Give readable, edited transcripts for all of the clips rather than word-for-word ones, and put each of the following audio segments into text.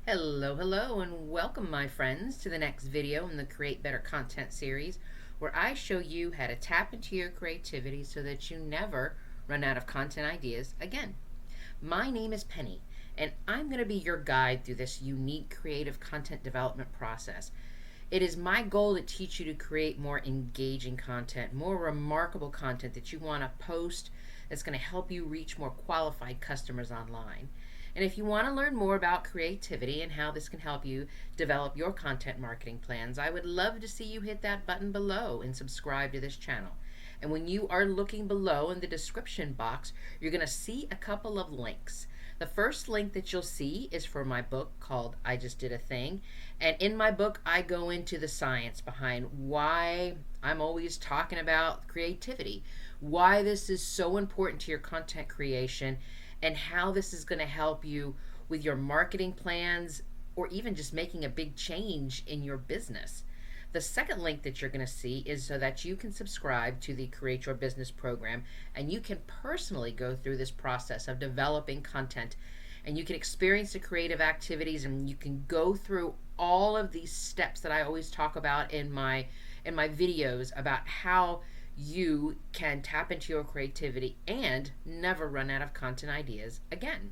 Hello, and welcome, my friends, to the next video in the Create Better Content series, where I show you how to tap into your creativity so that you never run out of content ideas again. My name is Penny, and I'm going to be your guide through this unique creative content development process. It is my goal to teach you to create more engaging content, more remarkable content that you want to post that's going to help you reach more qualified customers online. And if you want to learn more about creativity and how this can help you develop your content marketing plans, I would love to see you hit that button below and subscribe to this channel. And when you are looking below in the description box, you're going to see a couple of links. The first link that you'll see is for my book called I Just Did a Thing. And in my book, I go into the science behind why I'm always talking about creativity, why this is so important to your content creation, and how this is going to help you with your marketing plans or even just making a big change in your business. The second link that you're going to see is so that you can subscribe to the Create Your Business program and you can personally go through this process of developing content, and you can experience the creative activities, and you can go through all of these steps that I always talk about in my videos about how you can tap into your creativity and never run out of content ideas again.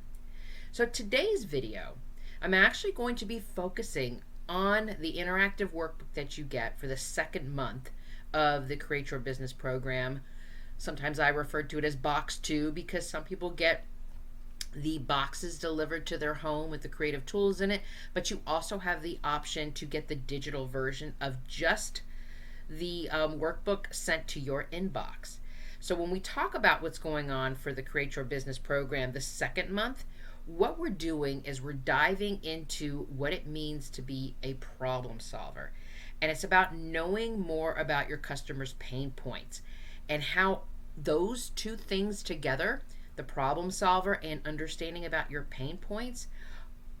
So today's video, I'm actually going to be focusing on the interactive workbook that you get for the second month of the Create Your Business program. Sometimes I refer to it as box 2 because some people get the boxes delivered to their home with the creative tools in it, but you also have the option to get the digital version of just the workbook sent to your inbox. So when we talk about what's going on for the Create Your Business program the second month, what we're doing is we're diving into what it means to be a problem solver. And it's about knowing more about your customers' pain points and how those two things together, the problem solver and understanding about your pain points,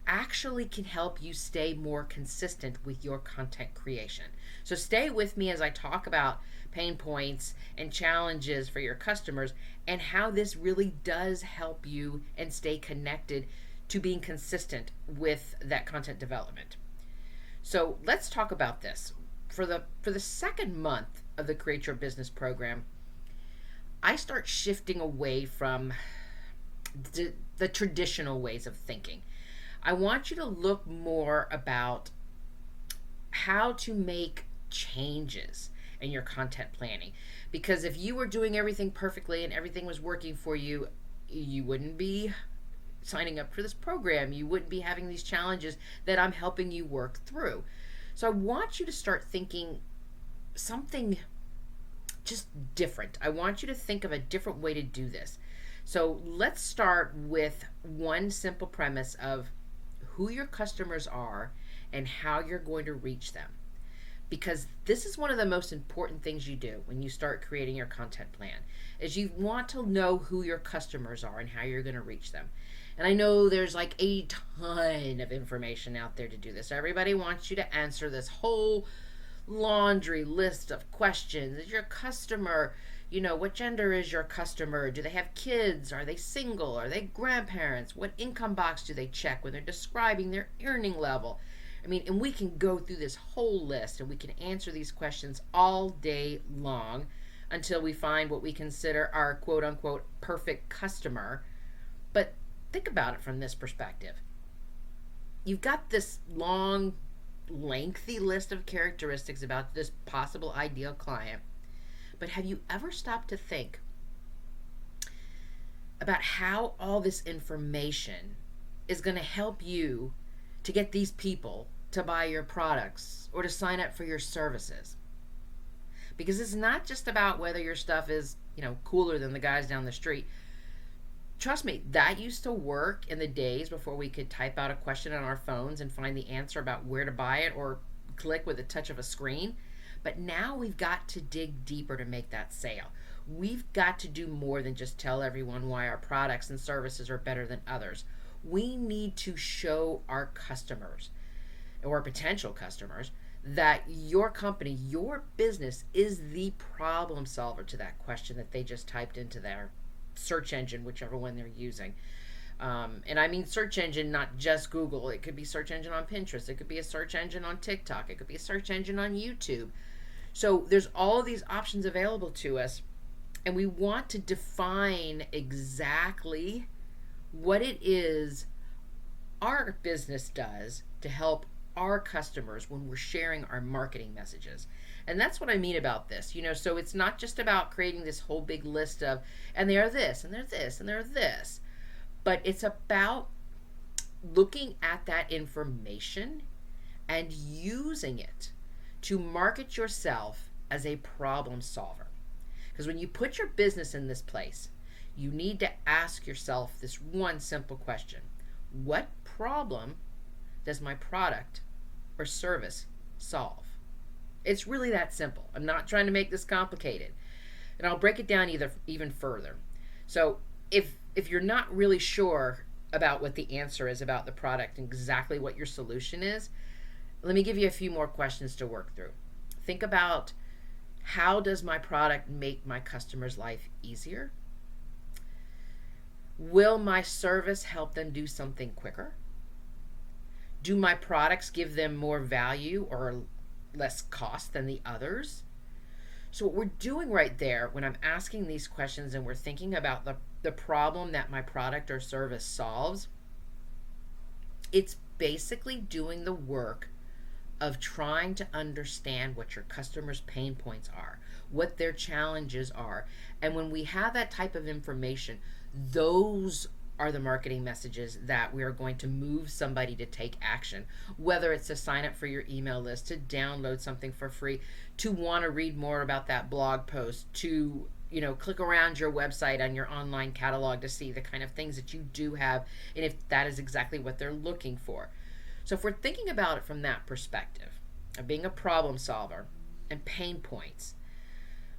actually can help you stay more consistent with your content creation. So stay with me as I talk about pain points and challenges for your customers and how this really does help you and stay connected to being consistent with that content development. So let's talk about this. For the second month of the Create Your Business program, I start shifting away from the traditional ways of thinking. I want you to look more about how to make changes in your content planning. Because if you were doing everything perfectly and everything was working for you, you wouldn't be signing up for this program. You wouldn't be having these challenges that I'm helping you work through. So I want you to start thinking something just different. I want you to think of a different way to do this. So let's start with one simple premise of who your customers are and how you're going to reach them. Because this is one of the most important things you do when you start creating your content plan, is you want to know who your customers are and how you're going to reach them. And I know there's like a ton of information out there to do this. Everybody wants you to answer this whole laundry list of questions. Is your customer, what gender is your customer? Do they have kids? Are they single? Are they grandparents? What income box do they check when they're describing their earning level? And we can go through this whole list and we can answer these questions all day long until we find what we consider our quote unquote perfect customer. But think about it from this perspective. You've got this long, lengthy list of characteristics about this possible ideal client. But have you ever stopped to think about how all this information is going to help you to get these people to buy your products or to sign up for your services? Because it's not just about whether your stuff is, cooler than the guys down the street. Trust me, that used to work in the days before we could type out a question on our phones and find the answer about where to buy it or click with a touch of a screen. But now we've got to dig deeper to make that sale. We've got to do more than just tell everyone why our products and services are better than others. We need to show our customers or potential customers that your company, your business is the problem solver to that question that they just typed into their search engine, whichever one they're using. And I mean search engine, not just Google. It could be search engine on Pinterest. It could be a search engine on TikTok. It could be a search engine on YouTube. So there's all of these options available to us, and we want to define exactly what it is our business does to help our customers when we're sharing our marketing messages. And that's what I mean about this. So it's not just about creating this whole big list of, and they are this, and they're this, and they're this, but it's about looking at that information and using it to market yourself as a problem solver. Because when you put your business in this place, you need to ask yourself this one simple question: what problem does my product or service solve? It's really that simple. I'm not trying to make this complicated. And I'll break it down even further. So if you're not really sure about what the answer is about the product and exactly what your solution is, let me give you a few more questions to work through. Think about, how does my product make my customer's life easier? Will my service help them do something quicker? Do my products give them more value or less cost than the others? So what we're doing right there when I'm asking these questions and we're thinking about the problem that my product or service solves, it's basically doing the work of trying to understand what your customers' pain points are, what their challenges are. And when we have that type of information, those are the marketing messages that we are going to move somebody to take action, whether it's to sign up for your email list, to download something for free, to want to read more about that blog post, to click around your website on your online catalog to see the kind of things that you do have, and if that is exactly what they're looking for. So if we're thinking about it from that perspective of being a problem solver and pain points,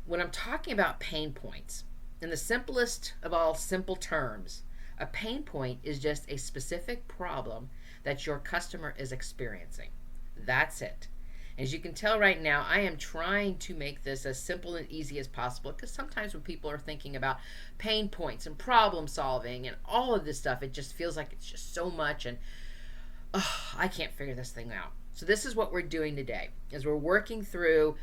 when I'm talking about pain points, in the simplest of all simple terms, a pain point is just a specific problem that your customer is experiencing. That's it. As you can tell right now, I am trying to make this as simple and easy as possible, because sometimes when people are thinking about pain points and problem solving and all of this stuff, it just feels like it's just so much, and I can't figure this thing out. So this is what we're doing today, is we're working through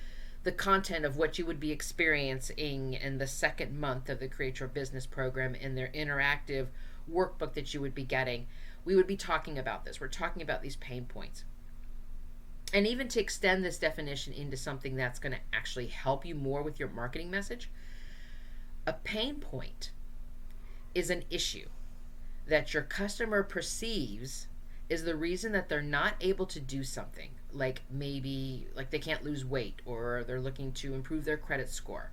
the content of what you would be experiencing in the second month of the Create Your Business program in their interactive workbook that you would be getting. We would be talking about this. We're talking about these pain points. And even to extend this definition into something that's going to actually help you more with your marketing message, a pain point is an issue that your customer perceives is the reason that they're not able to do something, like maybe they can't lose weight, or they're looking to improve their credit score.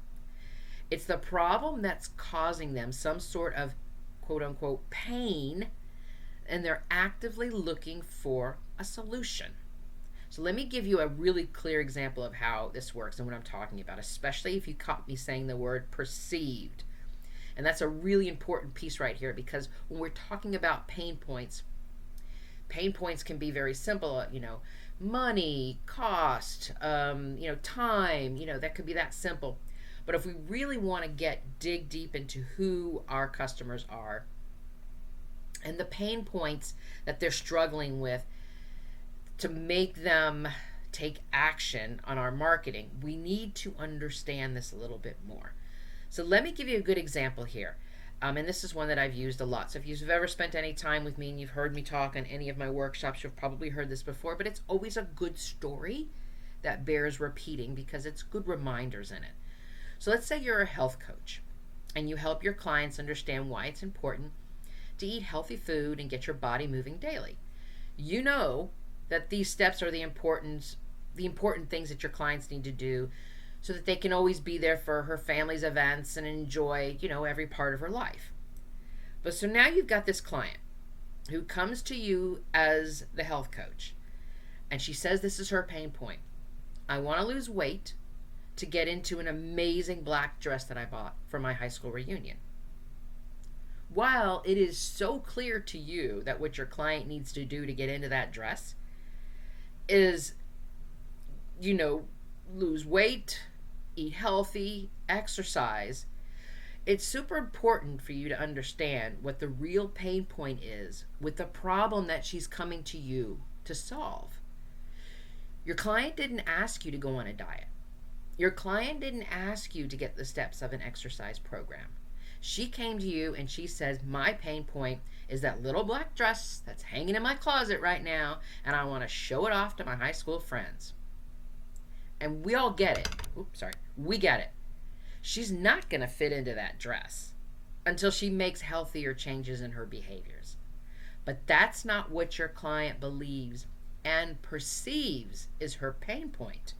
It's the problem that's causing them some sort of quote unquote pain, and they're actively looking for a solution. So let me give you a really clear example of how this works and what I'm talking about, especially if you caught me saying the word perceived. And that's a really important piece right here, because when we're talking about pain points can be very simple, money, cost, time, that could be that simple. But if we really want to dig deep into who our customers are and the pain points that they're struggling with to make them take action on our marketing, we need to understand this a little bit more. So let me give you a good example here. And this is one that I've used a lot. So if you've ever spent any time with me and you've heard me talk on any of my workshops, you've probably heard this before, but it's always a good story that bears repeating because it's good reminders in it. So let's say you're a health coach and you help your clients understand why it's important to eat healthy food and get your body moving daily. You know that these steps are the important things that your clients need to do so that they can always be there for her family's events and enjoy, every part of her life. But so now you've got this client who comes to you as the health coach, and she says this is her pain point. I want to lose weight to get into an amazing black dress that I bought for my high school reunion. While it is so clear to you that what your client needs to do to get into that dress is, lose weight, eat healthy, exercise, It's super important for you to understand what the real pain point is with the problem that she's coming to you to solve. Your client didn't ask you to go on a diet. Your client didn't ask you to get the steps of an exercise program. She came to you and she says, my pain point is that little black dress that's hanging in my closet right now, and I want to show it off to my high school friends. And we all get it. Oops, sorry. We get it. She's not going to fit into that dress until she makes healthier changes in her behaviors. But that's not what your client believes and perceives is her pain point.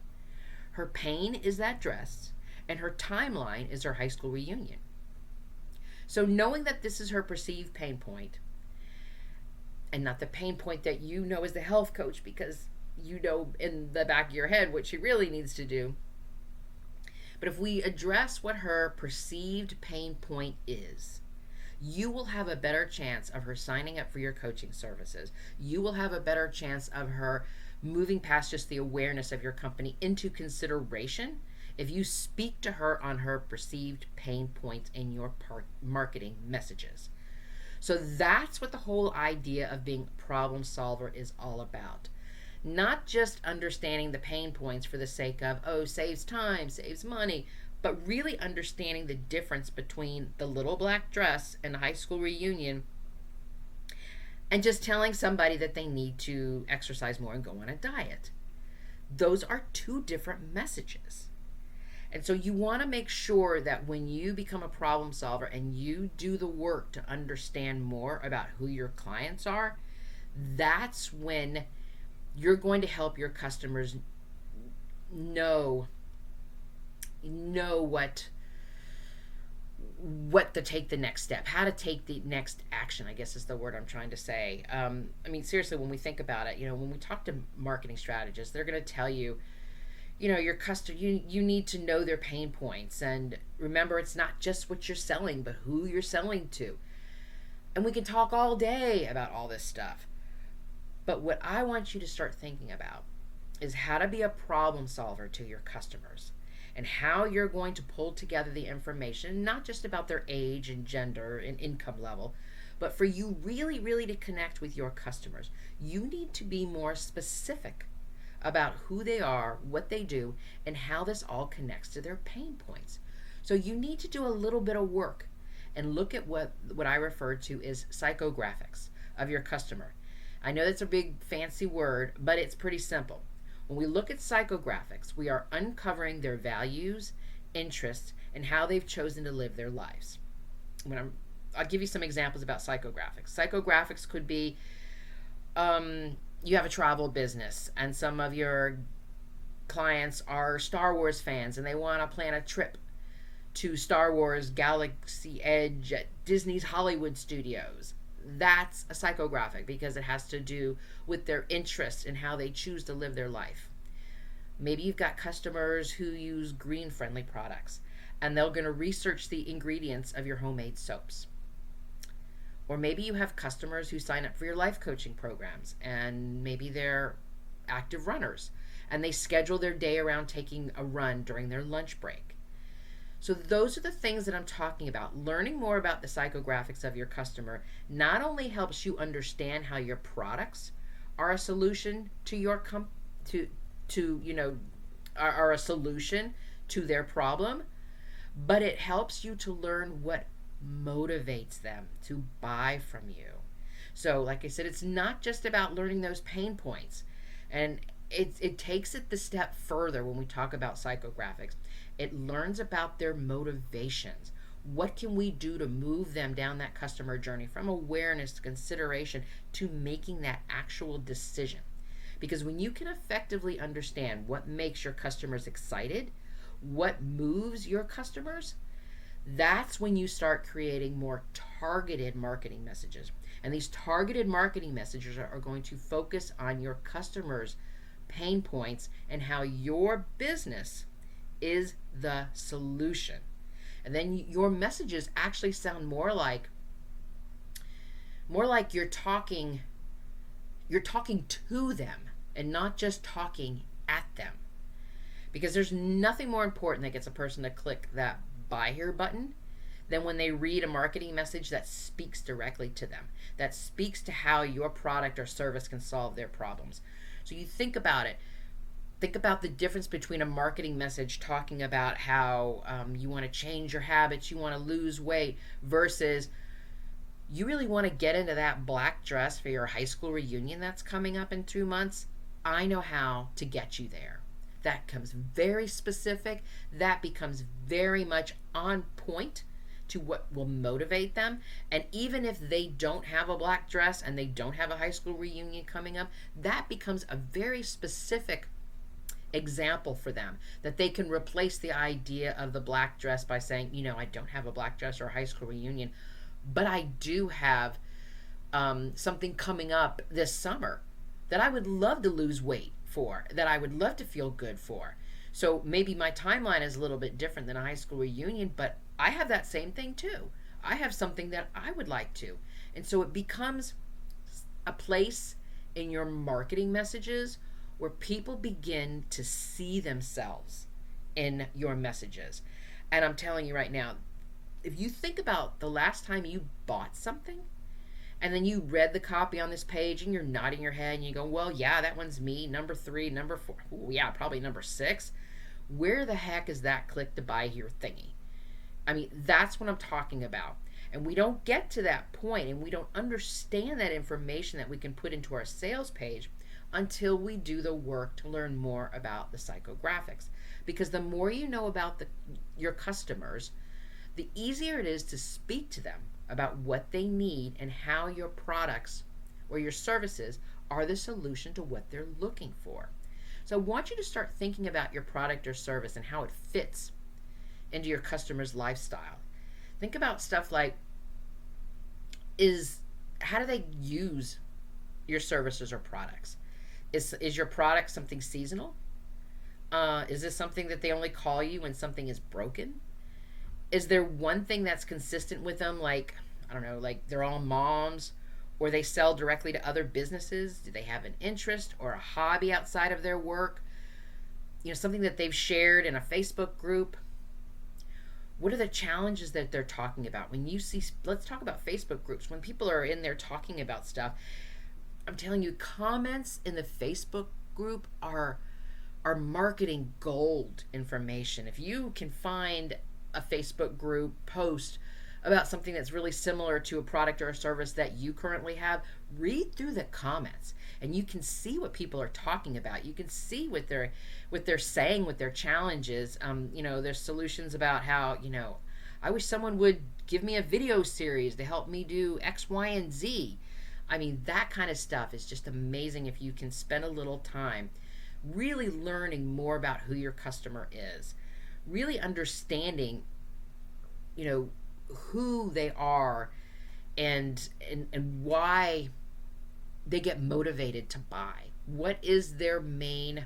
Her pain is that dress, and her timeline is her high school reunion. So knowing that this is her perceived pain point, and not the pain point that you know as the health coach because you know in the back of your head what she really needs to do. But if we address what her perceived pain point is, you will have a better chance of her signing up for your coaching services. You will have a better chance of her moving past just the awareness of your company into consideration if you speak to her on her perceived pain points in your marketing messages. So that's what the whole idea of being a problem solver is all about. Not just understanding the pain points for the sake of, oh, saves time, saves money, but really understanding the difference between the little black dress and the high school reunion and just telling somebody that they need to exercise more and go on a diet. Those are two different messages. And so you want to make sure that when you become a problem solver and you do the work to understand more about who your clients are, that's when you're going to help your customers know what to take the next step, how to take the next action, I guess is the word I'm trying to say. Seriously, when we think about it, when we talk to marketing strategists, they're going to tell you, your customer, you need to know their pain points. And remember, it's not just what you're selling, but who you're selling to. And we can talk all day about all this stuff. But what I want you to start thinking about is how to be a problem solver to your customers and how you're going to pull together the information, not just about their age and gender and income level, but for you really, really to connect with your customers. You need to be more specific about who they are, what they do, and how this all connects to their pain points. So you need to do a little bit of work and look at what I refer to as psychographics of your customer. I know that's a big fancy word, but it's pretty simple. When we look at psychographics, we are uncovering their values, interests, and how they've chosen to live their lives. I'll give you some examples about psychographics. Psychographics could be you have a travel business and some of your clients are Star Wars fans and they want to plan a trip to Star Wars Galaxy Edge at Disney's Hollywood Studios. That's a psychographic because it has to do with their interests and how they choose to live their life. Maybe you've got customers who use green-friendly products and they're going to research the ingredients of your homemade soaps. Or maybe you have customers who sign up for your life coaching programs and maybe they're active runners and they schedule their day around taking a run during their lunch break. So those are the things that I'm talking about. Learning more about the psychographics of your customer not only helps you understand how your products are a solution to your are a solution to their problem, but it helps you to learn what motivates them to buy from you. So like I said, it's not just about learning those pain points, and it takes it the step further when we talk about psychographics. It learns about their motivations. What can we do to move them down that customer journey from awareness to consideration to making that actual decision? Because when you can effectively understand what makes your customers excited, what moves your customers, that's when you start creating more targeted marketing messages. And these targeted marketing messages are going to focus on your customers' pain points and how your business is the solution. And then your messages actually sound more like you're talking to them and not just talking at them. Because there's nothing more important that gets a person to click that buy here button than when they read a marketing message that speaks directly to them, that speaks to how your product or service can solve their problems. So you think about it. Think about the difference between a marketing message talking about how you want to change your habits, you want to lose weight, versus you really want to get into that black dress for your high school reunion that's coming up in 2 months. I know how to get you there. That comes very specific. That becomes very much on point to what will motivate them. And even if they don't have a black dress and they don't have a high school reunion coming up, that becomes a very specific example for them, that they can replace the idea of the black dress by saying, I don't have a black dress or a high school reunion, but I do have something coming up this summer that I would love to lose weight for, that I would love to feel good for. So maybe my timeline is a little bit different than a high school reunion, but I have that same thing too. I have something that I would like to. And so it becomes a place in your marketing messages where people begin to see themselves in your messages. And I'm telling you right now, if you think about the last time you bought something, and then you read the copy on this page and you're nodding your head and you go, well, yeah, that one's me, number 3, number 4, ooh, yeah, probably number 6. Where the heck is that click to buy here thingy? I mean, that's what I'm talking about. And we don't get to that point and we don't understand that information that we can put into our sales page until we do the work to learn more about the psychographics. Because the more you know about your customers, the easier it is to speak to them about what they need and how your products or your services are the solution to what they're looking for. So I want you to start thinking about your product or service and how it fits into your customer's lifestyle. Think about stuff like, how do they use your services or products? Is your product something seasonal? Is this something that they only call you when something is broken? Is there one thing that's consistent with them, like, I don't know, like they're all moms, or they sell directly to other businesses? Do they have an interest or a hobby outside of their work? Something that they've shared in a Facebook group. What are the challenges that they're talking about? When you see, let's talk about Facebook groups. When people are in there talking about stuff, I'm telling you, comments in the Facebook group are marketing gold information. If you can find a Facebook group post about something that's really similar to a product or a service that you currently have, read through the comments and you can see what people are talking about. You can see what they're saying, what their challenges. There's solutions about how, I wish someone would give me a video series to help me do X, Y, and Z. I mean, that kind of stuff is just amazing if you can spend a little time really learning more about who your customer is, really understanding, who they are and why they get motivated to buy. What is their main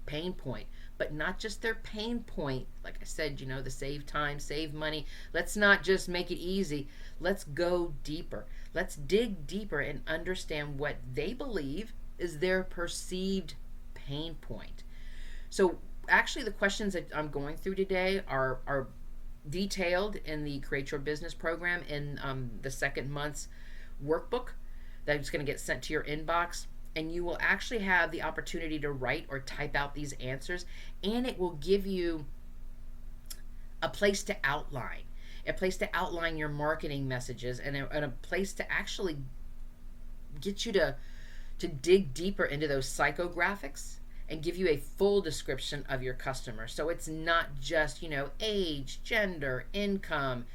pain point? But not just their pain point. Like I said, the save time, save money. Let's not just make it easy. Let's go deeper. Let's dig deeper and understand what they believe is their perceived pain point. So actually the questions that I'm going through today are detailed in the Create Your Business program in the second month's workbook that's going to get sent to your inbox. And you will actually have the opportunity to write or type out these answers, and it will give you a place to outline your marketing messages, and a place to actually get you to dig deeper into those psychographics and give you a full description of your customer. So it's not just, age, gender, income,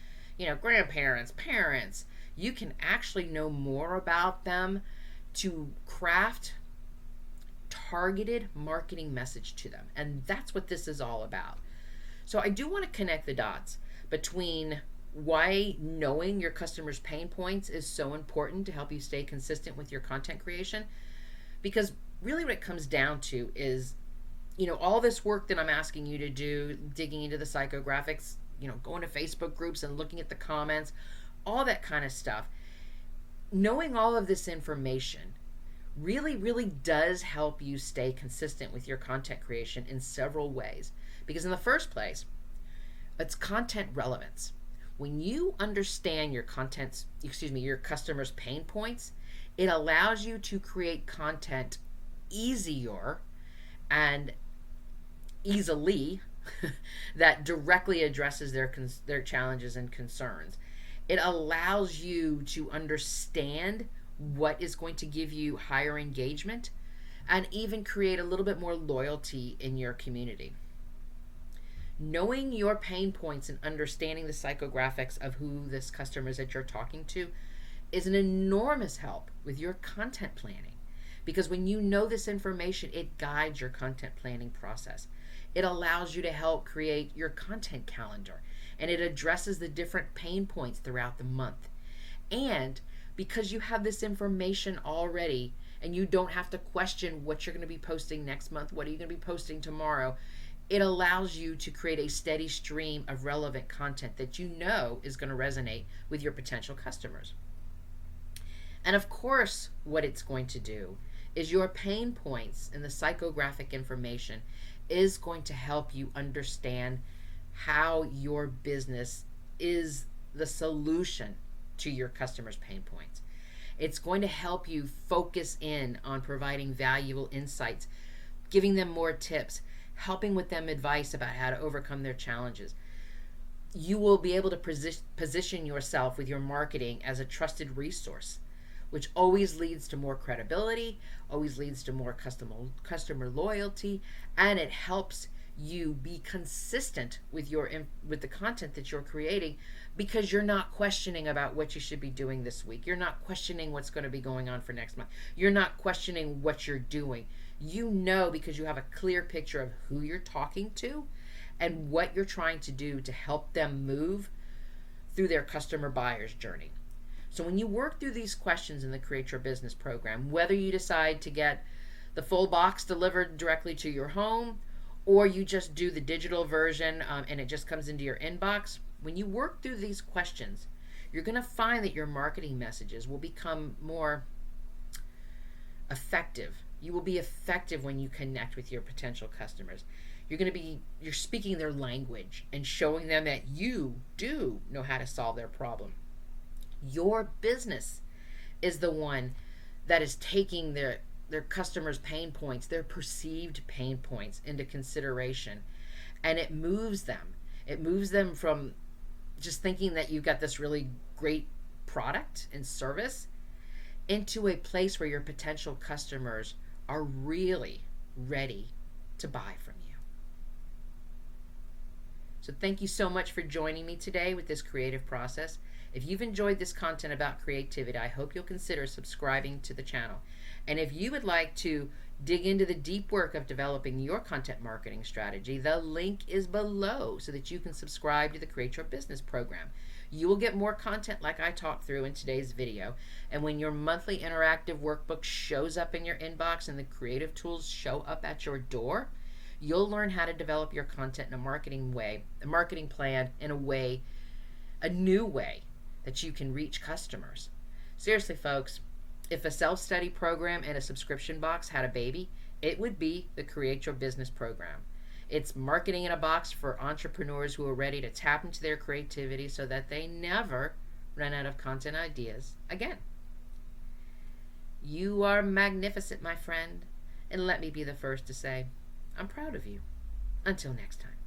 grandparents, parents. You can actually know more about them to craft targeted marketing message to them. And that's what this is all about. So I do want to connect the dots between why knowing your customers' pain points is so important to help you stay consistent with your content creation. Because really what it comes down to is, all this work that I'm asking you to do, digging into the psychographics, going to Facebook groups and looking at the comments, all that kind of stuff. Knowing all of this information really, really does help you stay consistent with your content creation in several ways. Because in the first place, it's content relevance. When you understand your your customers' pain points, it allows you to create content easier and easily that directly addresses their challenges and concerns. It allows you to understand what is going to give you higher engagement and even create a little bit more loyalty in your community. Knowing your pain points and understanding the psychographics of who this customer is that you're talking to is an enormous help with your content planning, because when you know this information, it guides your content planning process. It allows you to help create your content calendar, and it addresses the different pain points throughout the month. And because you have this information already and you don't have to question what you're going to be posting next month, what are you going to be posting tomorrow, it allows you to create a steady stream of relevant content that you know is going to resonate with your potential customers. And of course, what it's going to do is your pain points and the psychographic information is going to help you understand how your business is the solution to your customers' pain points. It's going to help you focus in on providing valuable insights, giving them more tips, helping with them advice about how to overcome their challenges. You will be able to position yourself with your marketing as a trusted resource, which always leads to more credibility, always leads to more customer loyalty, and it helps you be consistent with the content that you're creating, because you're not questioning about what you should be doing this week. You're not questioning what's going to be going on for next month. You're not questioning what you're doing. You know, because you have a clear picture of who you're talking to and what you're trying to do to help them move through their customer buyer's journey. So when you work through these questions in the Create Your Business program, whether you decide to get the full box delivered directly to your home, or you just do the digital version and it just comes into your inbox, when you work through these questions, you're going to find that your marketing messages will become more effective. You will be effective when you connect with your potential customers. You're speaking their language and showing them that you do know how to solve their problem. Your business is the one that is taking their customers' pain points, their perceived pain points, into consideration, and it moves them. It moves them from just thinking that you've got this really great product and service into a place where your potential customers are really ready to buy from you. So thank you so much for joining me today with this creative process. If you've enjoyed this content about creativity, I hope you'll consider subscribing to the channel. And if you would like to dig into the deep work of developing your content marketing strategy, the link is below so that you can subscribe to the Create Your Business program. You will get more content like I talked through in today's video. And when your monthly interactive workbook shows up in your inbox and the creative tools show up at your door, you'll learn how to develop your content in a marketing plan in a new way that you can reach customers. Seriously, folks, if a self-study program and a subscription box had a baby, it would be the Create Your Business program. It's marketing in a box for entrepreneurs who are ready to tap into their creativity so that they never run out of content ideas again. You are magnificent, my friend, and let me be the first to say, I'm proud of you. Until next time.